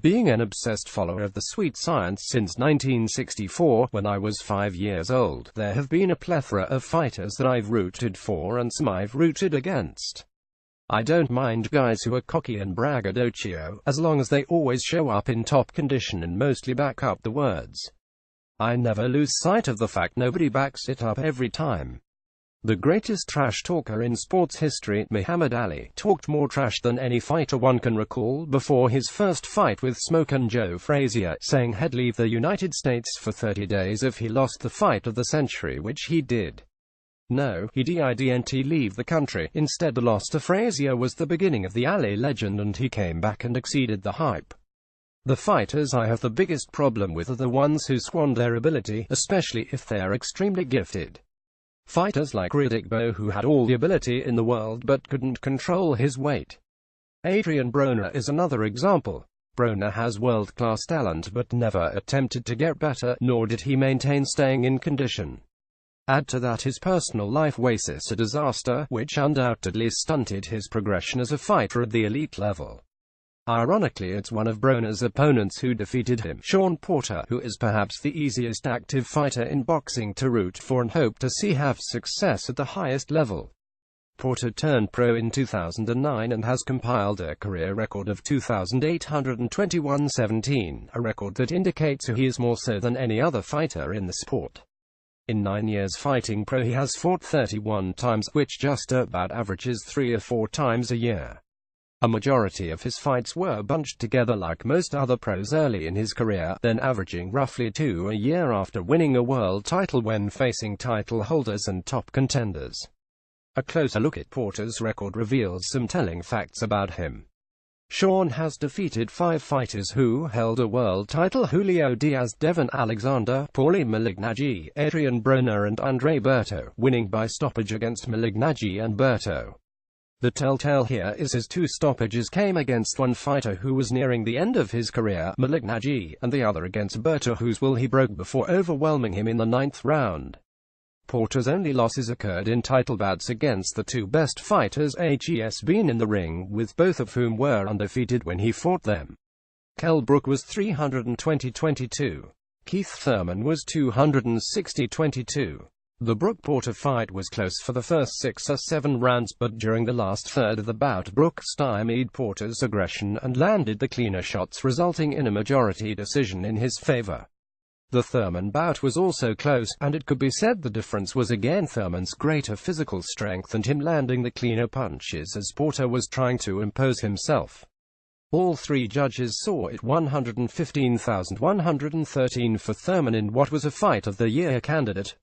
being an obsessed follower of the sweet science since 1964, when I was 5 years old. There have been a plethora of fighters that I've rooted for and some I've rooted against. I don't mind guys who are cocky and braggadocio, as long as they always show up in top condition and mostly back up the words. I never lose sight of the fact nobody backs it up every time. The greatest trash talker in sports history, Muhammad Ali, talked more trash than any fighter one can recall before his first fight with Smokin' Joe Frazier, saying he'd leave the United States for 30 days if he lost the fight of the century, which he did. No, he didn't leave the country. Instead, the loss to Frazier was the beginning of the Ali legend, and he came back and exceeded the hype. The fighters I have the biggest problem with are the ones who squander their ability, especially if they are extremely gifted. Fighters like Riddick Bowe, who had all the ability in the world but couldn't control his weight. Adrian Broner is another example. Broner has world-class talent but never attempted to get better, nor did he maintain staying in condition. Add to that his personal life was a disaster, which undoubtedly stunted his progression as a fighter at the elite level. Ironically, it's one of Broner's opponents who defeated him, Shawn Porter, who is perhaps the easiest active fighter in boxing to root for and hope to see have success at the highest level. Porter turned pro in 2009 and has compiled a career record of 2,821-17, a record that indicates he is more so than any other fighter in the sport. In 9 years fighting pro, he has fought 31 times, which just about averages 3 or 4 times a year. A majority of his fights were bunched together like most other pros early in his career, then averaging roughly 2 a year after winning a world title when facing title holders and top contenders. A closer look at Porter's record reveals some telling facts about him. Shawn has defeated 5 fighters who held a world title: Julio Diaz, Devon Alexander, Paulie Malignaggi, Adrian Broner and Andre Berto, winning by stoppage against Malignaggi and Berto. The telltale here is his 2 stoppages came against one fighter who was nearing the end of his career, Malignaggi, and the other against Berto, whose will he broke before overwhelming him in the 9th round. Porter's only losses occurred in title bouts against the 2 best fighters he's been in the ring, with both of whom were undefeated when he fought them. Kell Brook was 320-22. Keith Thurman was 260-22. The Brook-Porter fight was close for the first 6 or 7 rounds, but during the last third of the bout, Brook stymied Porter's aggression and landed the cleaner shots, resulting in a majority decision in his favor. The Thurman bout was also close, and it could be said the difference was again Thurman's greater physical strength and him landing the cleaner punches as Porter was trying to impose himself. All 3 judges saw it 115,113 for Thurman in what was a Fight of the Year candidate.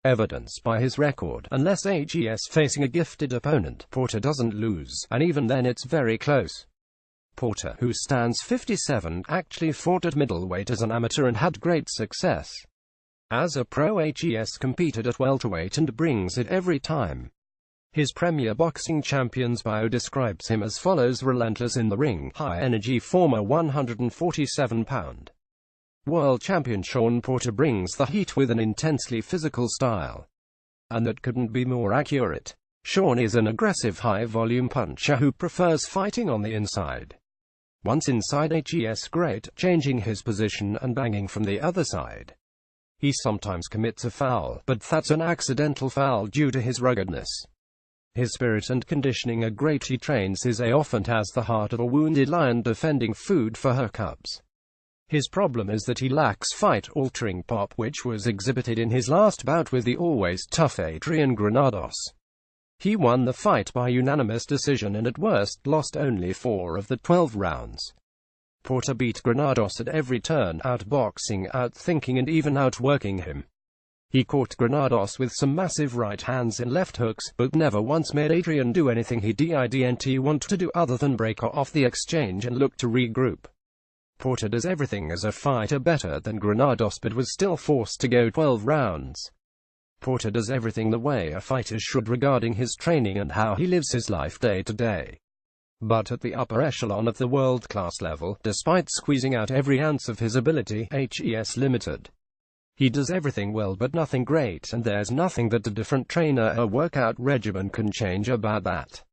Evidenced by his record, unless he's facing a gifted opponent, Porter doesn't lose, and even then it's very close. Porter, who stands 57, actually fought at middleweight as an amateur and had great success. As a pro, he's competed at welterweight and brings it every time. His Premier Boxing Champions bio describes him as follows: relentless in the ring, high energy, former 147-pound world champion Shawn Porter brings the heat with an intensely physical style. And that couldn't be more accurate. Shawn is an aggressive high-volume puncher who prefers fighting on the inside. Once inside, he's great, changing his position and banging from the other side. He sometimes commits a foul, but that's an accidental foul due to his ruggedness. His spirit and conditioning are great. He trains his A off and has the heart of a wounded lion defending food for her cubs. His problem is that he lacks fight-altering pop, which was exhibited in his last bout with the always tough Adrian Granados. He won the fight by unanimous decision and at worst lost only 4 of the 12 rounds. Porter beat Granados at every turn, outboxing, outthinking and even outworking him. He caught Granados with some massive right hands and left hooks, but never once made Adrian do anything he didn't want to do other than break off the exchange and look to regroup. Porter does everything as a fighter better than Granados, but was still forced to go 12 rounds. Porter does everything the way a fighter should regarding his training and how he lives his life day to day. But at the upper echelon of the world-class level, despite squeezing out every ounce of his ability, he's limited. He does everything well but nothing great, and there's nothing that a different trainer or workout regimen can change about that.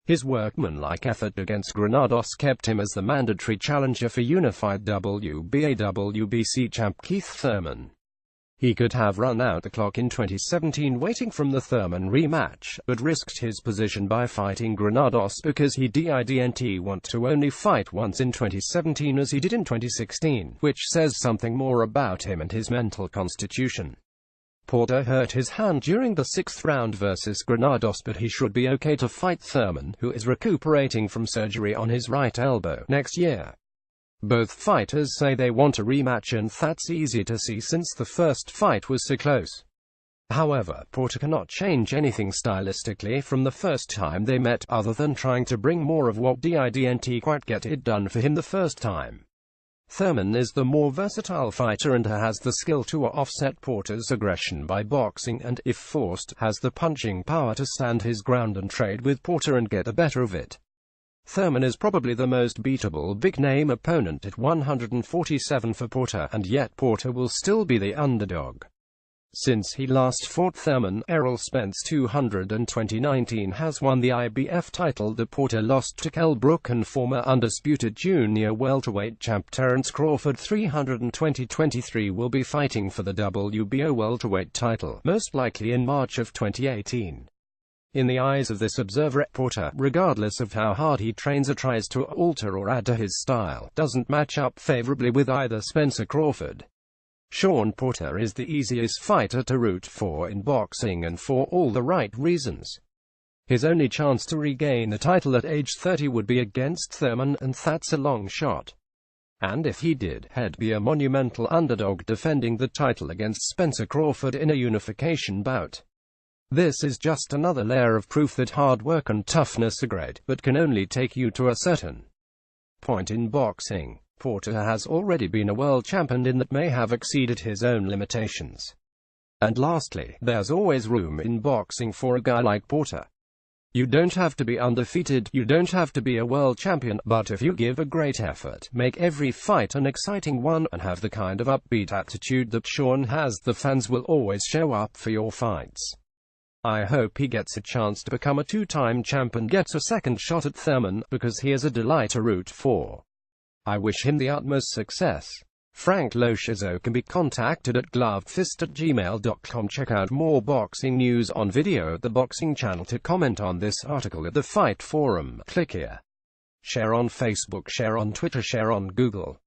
His workmanlike effort against Granados kept him as the mandatory challenger for unified WBA/WBC champ Keith Thurman. He could have run out the clock in 2017 waiting from the Thurman rematch, but risked his position by fighting Granados because he didn't want to only fight once in 2017 as he did in 2016, which says something more about him and his mental constitution. Porter hurt his hand during the 6th round versus Granados, but he should be okay to fight Thurman, who is recuperating from surgery on his right elbow, next year. Both fighters say they want a rematch, and that's easy to see since the first fight was so close. However, Porter cannot change anything stylistically from the first time they met, other than trying to bring more of what didn't quite get it done for him the first time. Thurman is the more versatile fighter and has the skill to offset Porter's aggression by boxing and, if forced, has the punching power to stand his ground and trade with Porter and get the better of it. Thurman is probably the most beatable big-name opponent at 147 for Porter, and yet Porter will still be the underdog. Since he last fought Thurman, Errol Spence 2019 has won the IBF title that Porter lost to Kell Brook, and former undisputed junior welterweight champ Terence Crawford 2023 will be fighting for the WBO welterweight title, most likely in March of 2018. In the eyes of this observer, Porter, regardless of how hard he trains or tries to alter or add to his style, doesn't match up favorably with either Spence or Crawford. Shawn Porter is the easiest fighter to root for in boxing, and for all the right reasons. His only chance to regain the title at age 30 would be against Thurman, and that's a long shot. And if he did, he'd be a monumental underdog defending the title against Spencer Crawford in a unification bout. This is just another layer of proof that hard work and toughness are great, but can only take you to a certain point in boxing. Porter has already been a world champion in that may have exceeded his own limitations. And lastly, there's always room in boxing for a guy like Porter. You don't have to be undefeated, you don't have to be a world champion, but if you give a great effort, make every fight an exciting one, and have the kind of upbeat attitude that Shawn has, the fans will always show up for your fights. I hope he gets a chance to become a two-time champ and gets a second shot at Thurman, because he is a delight to root for. I wish him the utmost success. Frank Loshizzo can be contacted at glovefist@gmail.com. Check out more boxing news on video at the Boxing Channel. To comment on this article at the Fight Forum, click here. Share on Facebook, share on Twitter, share on Google.